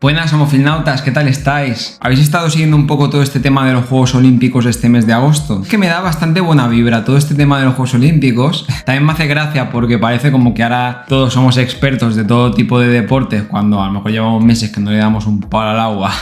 Buenas homofilnautas, ¿qué tal estáis? ¿Habéis estado siguiendo un poco todo este tema de los Juegos Olímpicos este mes de agosto? Es que me da bastante buena vibra todo este tema de los Juegos Olímpicos. También me hace gracia porque parece como que ahora todos somos expertos de todo tipo de deportes, cuando a lo mejor llevamos meses que no le damos un palo al agua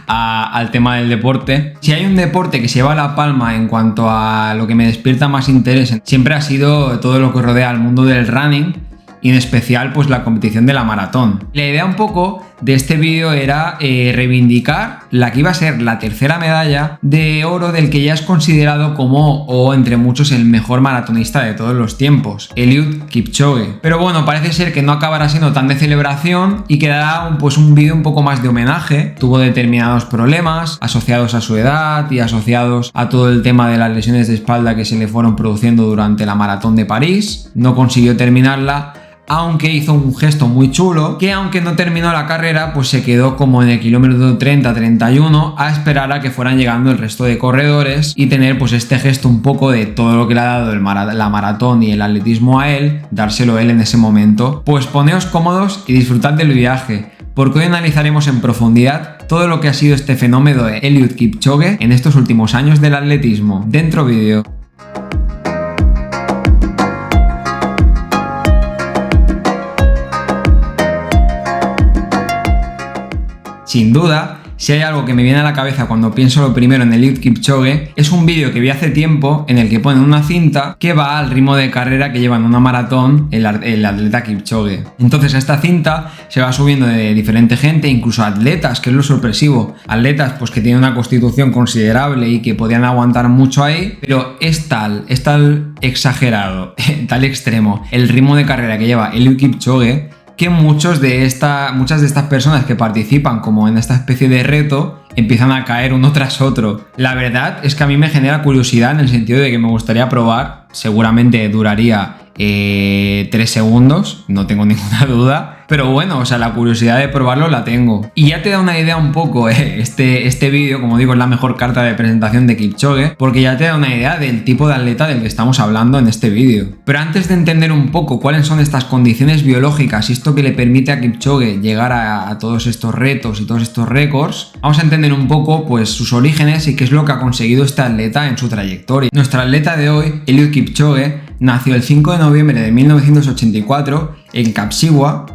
al tema del deporte. Si hay un deporte que se lleva la palma en cuanto a lo que me despierta más interés, siempre ha sido todo lo que rodea al mundo del running, y en especial pues la competición de la maratón. La idea un poco de este vídeo era reivindicar la que iba a ser la tercera medalla de oro del que ya es considerado como, o entre muchos, el mejor maratonista de todos los tiempos, Eliud Kipchoge. Pero bueno, parece ser que no acabará siendo tan de celebración y quedará pues un vídeo un poco más de homenaje. Tuvo determinados problemas asociados a su edad y asociados a todo el tema de las lesiones de espalda que se le fueron produciendo durante la maratón de París. No consiguió terminarla, aunque hizo un gesto muy chulo, que aunque no terminó la carrera, pues se quedó como en el kilómetro 30-31 a esperar a que fueran llegando el resto de corredores y tener pues este gesto un poco de todo lo que le ha dado la maratón y el atletismo a él, dárselo él en ese momento. Pues poneos cómodos y disfrutad del viaje, porque hoy analizaremos en profundidad todo lo que ha sido este fenómeno de Eliud Kipchoge en estos últimos años del atletismo. Dentro vídeo. Sin duda, si hay algo que me viene a la cabeza cuando pienso lo primero en Eliud Kipchoge, es un vídeo que vi hace tiempo en el que ponen una cinta que va al ritmo de carrera que lleva en una maratón el atleta Kipchoge. Entonces a esta cinta se va subiendo de diferente gente, incluso atletas, que es lo sorpresivo. Atletas pues que tienen una constitución considerable y que podían aguantar mucho ahí, pero es tal exagerado, tal extremo el ritmo de carrera que lleva Eliud Kipchoge, que muchas de estas personas que participan como en esta especie de reto empiezan a caer uno tras otro. La verdad es que a mí me genera curiosidad en el sentido de que me gustaría probar. Seguramente duraría 3 segundos, no tengo ninguna duda. Pero bueno, o sea, la curiosidad de probarlo la tengo. Y ya te da una idea un poco, este vídeo, como digo, es la mejor carta de presentación de Kipchoge, porque ya te da una idea del tipo de atleta del que estamos hablando en este vídeo. Pero antes de entender un poco cuáles son estas condiciones biológicas y esto que le permite a Kipchoge llegar a todos estos retos y todos estos récords, vamos a entender un poco pues sus orígenes y qué es lo que ha conseguido este atleta en su trayectoria. Nuestro atleta de hoy, Eliud Kipchoge, nació el 5 de noviembre de 1984 en Kapsisiwa,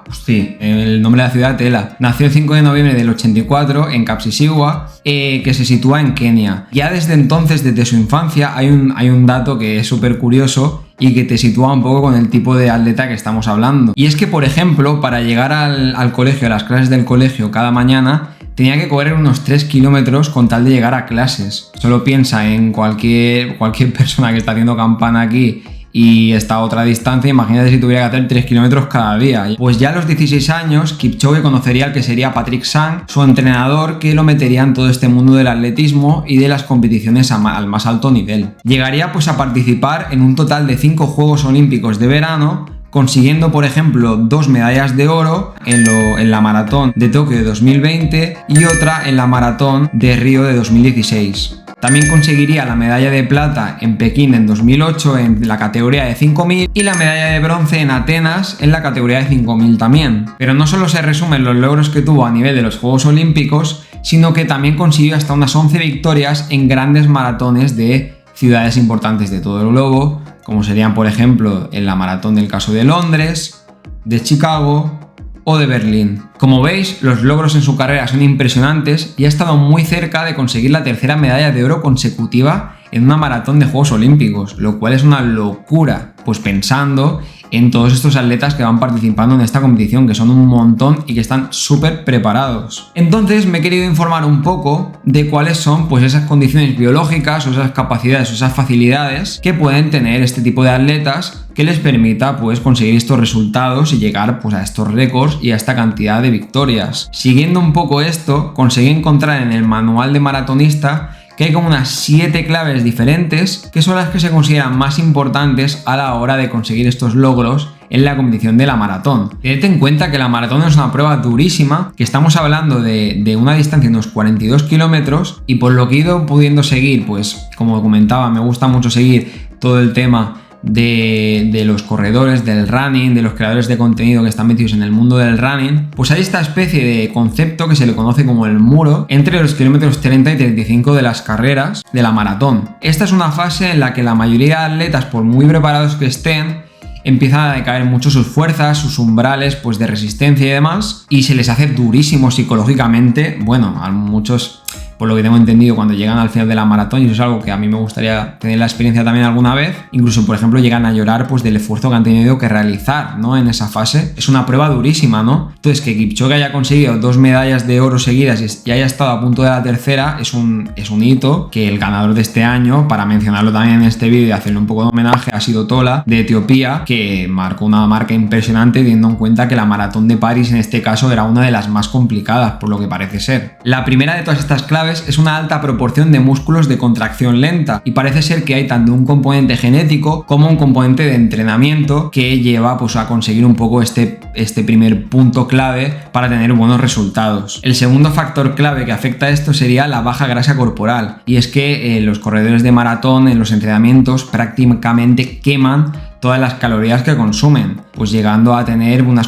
hostia, el nombre de la ciudad tela. Nació el 5 de noviembre del 84 en Kapsisiwa, que se sitúa en Kenia. Ya desde entonces, desde su infancia, hay un dato que es súper curioso y que te sitúa un poco con el tipo de atleta que estamos hablando. Y es que, por ejemplo, para llegar al colegio, a las clases del colegio cada mañana, tenía que correr unos 3 kilómetros con tal de llegar a clases. Solo piensa en cualquier persona que está haciendo campana aquí y está a otra distancia, imagínate si tuviera que hacer 3 kilómetros cada día. Pues ya a los 16 años, Kipchoge conocería al que sería Patrick Sang, su entrenador, que lo metería en todo este mundo del atletismo y de las competiciones al más alto nivel. Llegaría pues a participar en un total de 5 Juegos Olímpicos de verano, consiguiendo, por ejemplo, 2 medallas de oro en la maratón de Tokio de 2020 y otra en la maratón de Río de 2016. También conseguiría la medalla de plata en Pekín en 2008 en la categoría de 5.000 y la medalla de bronce en Atenas en la categoría de 5.000 también. Pero no solo se resumen los logros que tuvo a nivel de los Juegos Olímpicos, sino que también consiguió hasta unas 11 victorias en grandes maratones de ciudades importantes de todo el globo, como serían, por ejemplo, en la maratón del caso de Londres, de Chicago o de Berlín. Como veis, los logros en su carrera son impresionantes y ha estado muy cerca de conseguir la tercera medalla de oro consecutiva en una maratón de Juegos Olímpicos, lo cual es una locura, pues pensando en todos estos atletas que van participando en esta competición, que son un montón y que están súper preparados. Entonces me he querido informar un poco de cuáles son pues esas condiciones biológicas o esas capacidades o esas facilidades que pueden tener este tipo de atletas que les permita pues conseguir estos resultados y llegar pues a estos récords y a esta cantidad de victorias. Siguiendo un poco esto, conseguí encontrar en el manual de maratonista que hay como unas 7 claves diferentes que son las que se consideran más importantes a la hora de conseguir estos logros en la competición de la maratón. Tened en cuenta que la maratón es una prueba durísima, que estamos hablando de una distancia de unos 42 kilómetros y por lo que he ido pudiendo seguir, pues como comentaba, me gusta mucho seguir todo el tema de los corredores, del running, de los creadores de contenido que están metidos en el mundo del running, pues hay esta especie de concepto que se le conoce como el muro entre los kilómetros 30 y 35 de las carreras de la maratón. Esta es una fase en la que la mayoría de atletas, por muy preparados que estén, empiezan a decaer mucho sus fuerzas, sus umbrales pues de resistencia y demás, y se les hace durísimo psicológicamente. Bueno, a muchos, por lo que tengo entendido, cuando llegan al final de la maratón, y eso es algo que a mí me gustaría tener la experiencia también alguna vez, incluso por ejemplo llegan a llorar pues del esfuerzo que han tenido que realizar, ¿no? En esa fase. Es una prueba durísima, ¿no? Entonces, que Kipchoge haya conseguido 2 medallas de oro seguidas y haya estado a punto de la tercera es un hito que el ganador de este año, para mencionarlo también en este vídeo y hacerle un poco de homenaje, ha sido Tola de Etiopía, que marcó una marca impresionante teniendo en cuenta que la maratón de París en este caso era una de las más complicadas, por lo que parece ser. La primera de todas estas claves es una alta proporción de músculos de contracción lenta, y parece ser que hay tanto un componente genético como un componente de entrenamiento que lleva pues a conseguir un poco este primer punto clave para tener buenos resultados. El segundo factor clave que afecta a esto sería la baja grasa corporal, y es que los corredores de maratón en los entrenamientos prácticamente queman todas las calorías que consumen, pues llegando a tener unas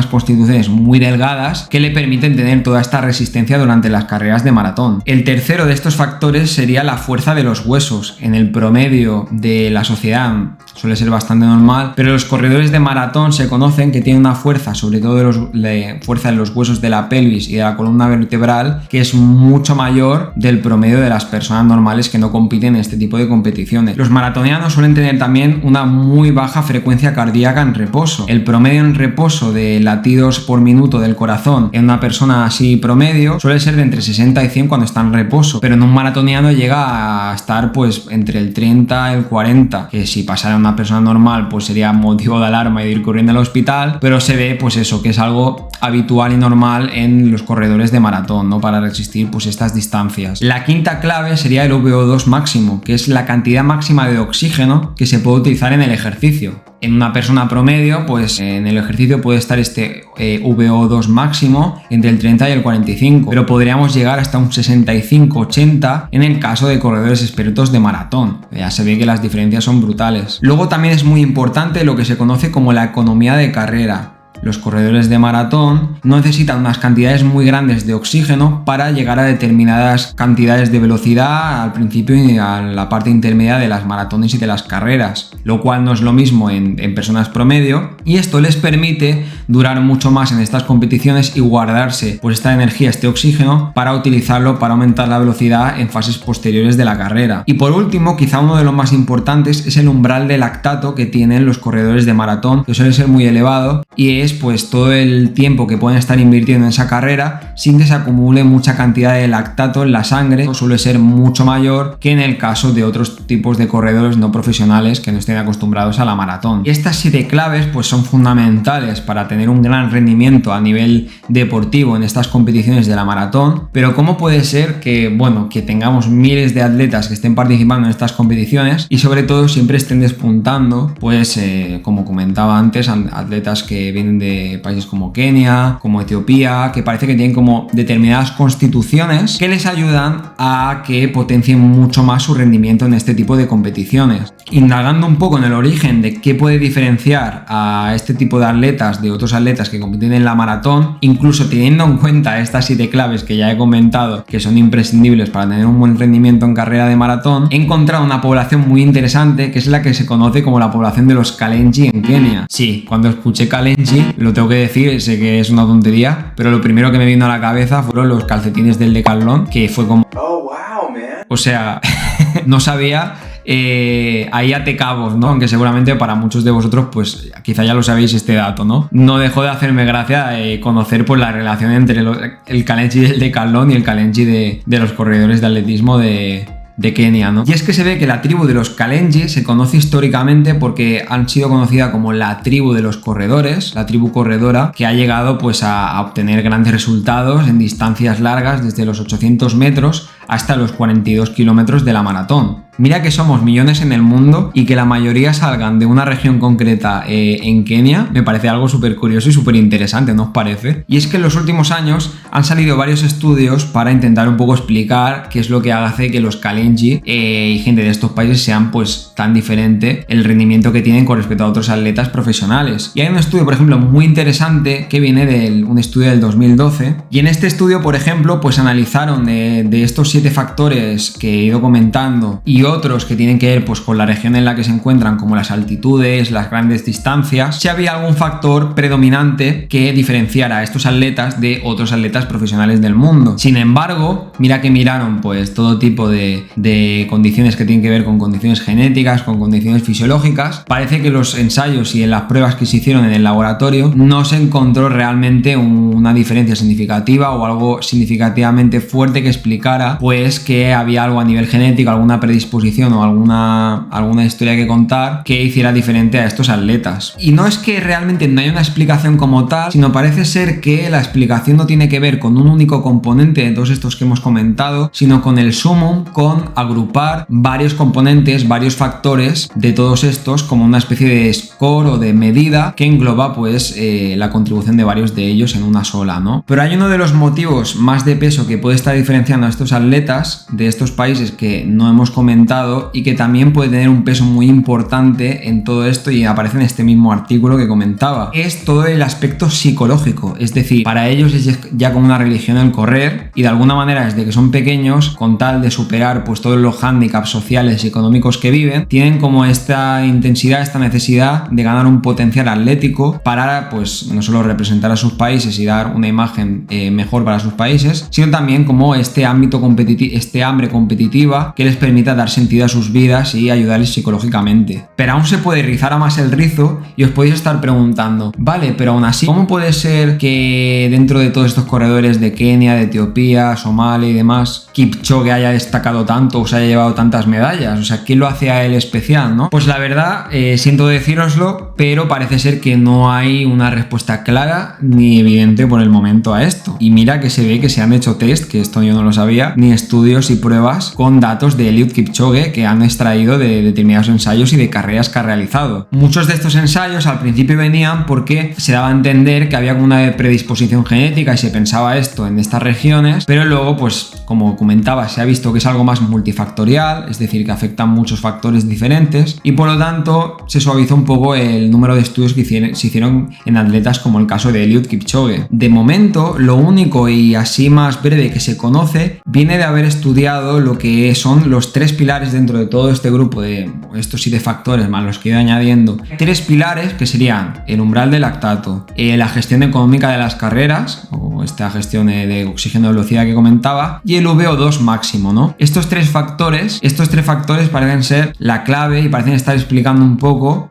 constituciones muy delgadas que le permiten tener toda esta resistencia durante las carreras de maratón. El tercero de estos factores sería la fuerza de los huesos. En el promedio de la sociedad suele ser bastante normal, pero los corredores de maratón se conocen que tienen una fuerza, sobre todo fuerza en los huesos de la pelvis y de la columna vertebral, que es mucho mayor del promedio de las personas normales que no compiten en este tipo de competiciones. Los maratonianos suelen tener también una muy baja frecuencia cardíaca en reposo. El promedio en reposo de latidos por minuto del corazón en una persona así promedio suele ser de entre 60 y 100 cuando está en reposo, pero en un maratoniano llega a estar pues entre el 30 y el 40, que si pasara a una persona normal pues sería motivo de alarma y de ir corriendo al hospital, pero se ve pues eso, que es algo habitual y normal en los corredores de maratón, ¿no? Para resistir pues estas distancias. La quinta clave sería el VO2 máximo, que es la cantidad máxima de oxígeno que se puede utilizar en el ejercicio. En una persona promedio, pues en el ejercicio puede estar este VO2 máximo entre el 30 y el 45, pero podríamos llegar hasta un 65-80 en el caso de corredores expertos de maratón. Ya se ve que las diferencias son brutales. Luego también es muy importante lo que se conoce como la economía de carrera. Los corredores de maratón no necesitan unas cantidades muy grandes de oxígeno para llegar a determinadas cantidades de velocidad al principio y a la parte intermedia de las maratones y de las carreras, lo cual no es lo mismo en personas promedio, y esto les permite durar mucho más en estas competiciones y guardarse pues esta energía, este oxígeno, para utilizarlo para aumentar la velocidad en fases posteriores de la carrera. Y por último, quizá uno de los más importantes es el umbral de lactato que tienen los corredores de maratón, que suele ser muy elevado, y es pues todo el tiempo que pueden estar invirtiendo en esa carrera sin que se acumule mucha cantidad de lactato en la sangre. Suele ser mucho mayor que en el caso de otros tipos de corredores no profesionales que no estén acostumbrados a la maratón. Y estas 7 claves pues son fundamentales para tener un gran rendimiento a nivel deportivo en estas competiciones de la maratón. Pero ¿cómo puede ser que tengamos miles de atletas que estén participando en estas competiciones y sobre todo siempre estén despuntando, pues como comentaba antes, atletas que vienen de países como Kenia, como Etiopía, que parece que tienen como determinadas constituciones que les ayudan a que potencien mucho más su rendimiento en este tipo de competiciones? Indagando un poco en el origen de qué puede diferenciar a este tipo de atletas de otros atletas que compiten en la maratón, incluso teniendo en cuenta estas 7 claves que ya he comentado que son imprescindibles para tener un buen rendimiento en carrera de maratón, he encontrado una población muy interesante que es la que se conoce como la población de los Kalenji en Kenia. Sí, cuando escuché Kalenji, lo tengo que decir, sé que es una tontería, pero lo primero que me vino a la cabeza fueron los calcetines del Decathlon, que fue como... Oh, wow, man. O sea, no sabía... ahí ate cabos, ¿no? Aunque seguramente para muchos de vosotros pues quizá ya lo sabéis este dato, ¿no? No dejó de hacerme gracia conocer pues la relación entre el Kalenji del Decathlon y el Kalenji de los corredores de atletismo de Kenia, ¿no? Y es que se ve que la tribu de los Kalenji se conoce históricamente porque han sido conocida como la tribu de los corredores, la tribu corredora, que ha llegado pues a obtener grandes resultados en distancias largas desde los 800 metros hasta los 42 kilómetros de la maratón. Mira que somos millones en el mundo y que la mayoría salgan de una región concreta en Kenia, me parece algo súper curioso y súper interesante, ¿no os parece? Y es que en los últimos años han salido varios estudios para intentar un poco explicar qué es lo que hace que los Kalenjin y gente de estos países sean pues tan diferente el rendimiento que tienen con respecto a otros atletas profesionales. Y hay un estudio, por ejemplo, muy interesante que viene de un estudio del 2012, y en este estudio, por ejemplo, pues analizaron de estos 7 factores que he ido comentando y otros que tienen que ver pues con la región en la que se encuentran, como las altitudes, las grandes distancias, si había algún factor predominante que diferenciara a estos atletas de otros atletas profesionales del mundo. Sin embargo, mira que miraron pues todo tipo de condiciones que tienen que ver con condiciones genéticas, con condiciones fisiológicas. Parece que los ensayos y en las pruebas que se hicieron en el laboratorio no se encontró realmente una diferencia significativa o algo significativamente fuerte que explicara pues que había algo a nivel genético, alguna predisposición o alguna historia que contar que hiciera diferente a estos atletas. Y no es que realmente no haya una explicación como tal, sino parece ser que la explicación no tiene que ver con un único componente de todos estos que hemos comentado, sino con el sumum, con agrupar varios componentes, varios factores de todos estos como una especie de score o de medida que engloba pues la contribución de varios de ellos en una sola, ¿no? Pero hay uno de los motivos más de peso que puede estar diferenciando a estos atletas de estos países que no hemos comentado y que también puede tener un peso muy importante en todo esto y aparece en este mismo artículo que comentaba. Es todo el aspecto psicológico, es decir, para ellos es ya como una religión el correr y de alguna manera desde que son pequeños, con tal de superar pues todos los hándicaps sociales y económicos que viven, tienen como esta intensidad, esta necesidad de ganar un potencial atlético para pues no solo representar a sus países y dar una imagen mejor para sus países, sino también como este ámbito competitivo, este hambre competitiva que les permita dar sentido a sus vidas y ayudarles psicológicamente. Pero aún se puede rizar a más el rizo y os podéis estar preguntando, vale, pero aún así, ¿cómo puede ser que dentro de todos estos corredores de Kenia, de Etiopía, Somalia y demás, Kipchoge haya destacado tanto o se haya llevado tantas medallas? O sea, ¿qué lo hace a él especial, no? Pues la verdad, siento decíroslo, pero parece ser que no hay una respuesta clara ni evidente por el momento a esto. Y mira que se ve que se han hecho test, que esto yo no lo sabía, ni estudios y pruebas con datos de Eliud Kipchoge que han extraído de determinados ensayos y de carreras que ha realizado. Muchos de estos ensayos al principio venían porque se daba a entender que había una predisposición genética y se pensaba esto en estas regiones, pero luego pues como comentaba se ha visto que es algo más multifactorial, es decir que afectan muchos factores diferentes y por lo tanto se suavizó un poco el número de estudios que se hicieron en atletas como el caso de Eliud Kipchoge. De momento lo único y así más breve que se conoce viene de haber estudiado lo que son los 3 pilares dentro de todo este grupo de estos 7 factores más los que he ido añadiendo. 3 pilares que serían el umbral de lactato, la gestión económica de las carreras o esta gestión de oxígeno de velocidad que comentaba y el VO2 máximo, ¿no? Estos tres factores parecen ser la clave y parecen estar explicando un poco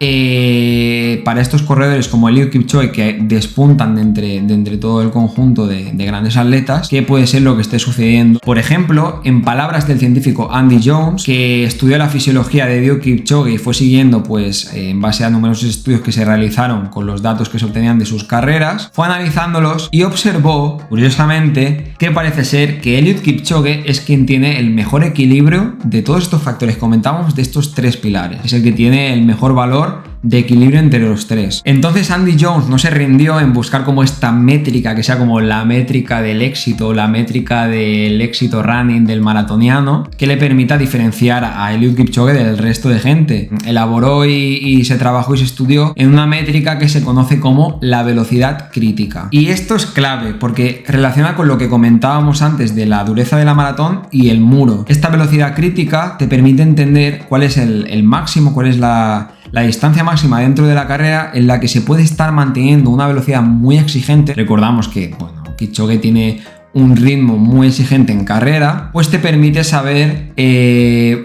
para estos corredores como Eliud Kipchoge que despuntan de entre todo el conjunto de grandes atletas, qué puede ser lo que esté sucediendo. Por ejemplo, en palabras del científico Andy Jones, que estudió la fisiología de Eliud Kipchoge y fue siguiendo pues en base a numerosos estudios que se realizaron con los datos que se obtenían de sus carreras, fue analizándolos y observó, curiosamente, que parece ser que Eliud Kipchoge es quien tiene el mejor equilibrio de todos estos factores que comentábamos, de estos 3 pilares. Es el que tiene el mejor valor de equilibrio entre los 3. Entonces Andy Jones no se rindió en buscar como esta métrica que sea como la métrica del éxito, la métrica del éxito running del maratoniano que le permita diferenciar a Eliud Kipchoge del resto de gente. Elaboró y se trabajó y se estudió en una métrica que se conoce como la velocidad crítica. Y esto es clave porque relaciona con lo que comentábamos antes de la dureza de la maratón y el muro. Esta velocidad crítica te permite entender cuál es el máximo, cuál es la distancia máxima dentro de la carrera en la que se puede estar manteniendo una velocidad muy exigente. Recordamos que, Kipchoge tiene un ritmo muy exigente en carrera, pues te permite saber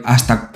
hasta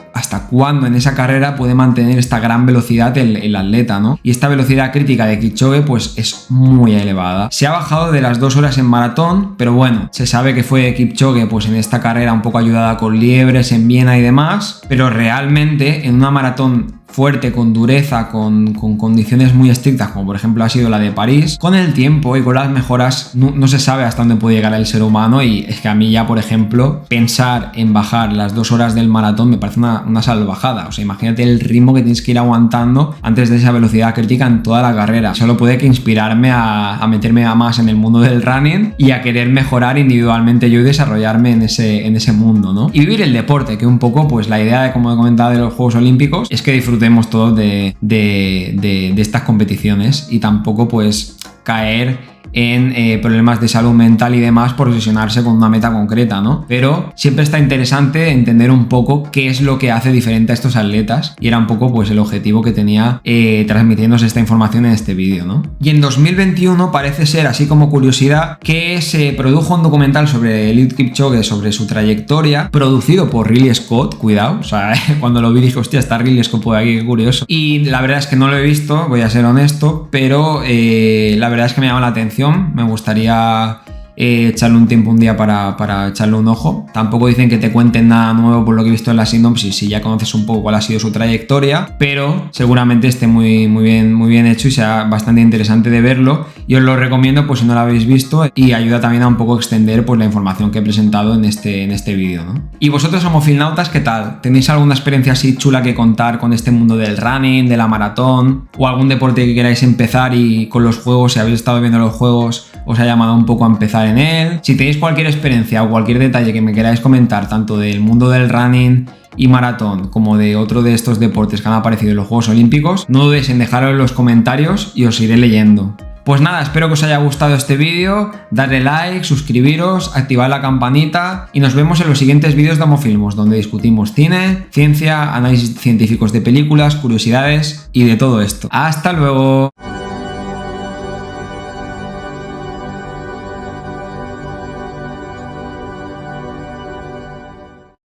cuándo en esa carrera puede mantener esta gran velocidad el atleta, ¿no? Y esta velocidad crítica de Kipchoge pues es muy elevada. Se ha bajado de las 2 horas en maratón, pero bueno, se sabe que fue Kipchoge pues en esta carrera un poco ayudada con liebres en Viena y demás, pero realmente en una maratón fuerte, con dureza, con condiciones muy estrictas, como por ejemplo ha sido la de París, con el tiempo y con las mejoras no se sabe hasta dónde puede llegar el ser humano. Y es que a mí ya, por ejemplo, pensar en bajar las 2 horas del maratón me parece una salvajada. O sea, imagínate el ritmo que tienes que ir aguantando antes de esa velocidad crítica en toda la carrera. Solo puede que inspirarme a meterme a más en el mundo del running y a querer mejorar individualmente yo y desarrollarme en ese mundo, ¿no? Y vivir el deporte, que un poco, pues la idea, de, como he comentado, de los Juegos Olímpicos es que disfrutemos todos de estas competiciones y tampoco pues caer en problemas de salud mental y demás por obsesionarse con una meta concreta, ¿no? Pero siempre está interesante entender un poco qué es lo que hace diferente a estos atletas, y era un poco pues el objetivo que tenía transmitiéndose esta información en este vídeo, ¿no? Y en 2021 parece ser, así como curiosidad, que se produjo un documental sobre Eliud Kipchoge, sobre su trayectoria, producido por Ridley Scott, cuidado, o sea, cuando lo vi dije, hostia, está Ridley Scott por aquí, qué curioso. Y la verdad es que no lo he visto, voy a ser honesto, pero la verdad es que me llama la atención. Me gustaría echarle un tiempo un día para echarle un ojo. Tampoco dicen que te cuenten nada nuevo por lo que he visto en la sinopsis, si ya conoces un poco cuál ha sido su trayectoria, pero seguramente esté muy bien hecho y sea bastante interesante de verlo, y os lo recomiendo pues si no lo habéis visto, y ayuda también a un poco extender pues la información que he presentado en este vídeo, ¿no? Y vosotros, homofilnautas, ¿qué tal? ¿Tenéis alguna experiencia así chula que contar con este mundo del running, de la maratón, o algún deporte que queráis empezar y con los juegos, si habéis estado viendo los juegos, os ha llamado un poco a empezar en él? Si tenéis cualquier experiencia o cualquier detalle que me queráis comentar, tanto del mundo del running y maratón como de otro de estos deportes que han aparecido en los Juegos Olímpicos, no dudéis en dejarlo en los comentarios y os iré leyendo. Pues nada, espero que os haya gustado este vídeo, darle like, suscribiros, activar la campanita, y nos vemos en los siguientes vídeos de Homofilmos, donde discutimos cine, ciencia, análisis científicos de películas, curiosidades y de todo esto. ¡Hasta luego!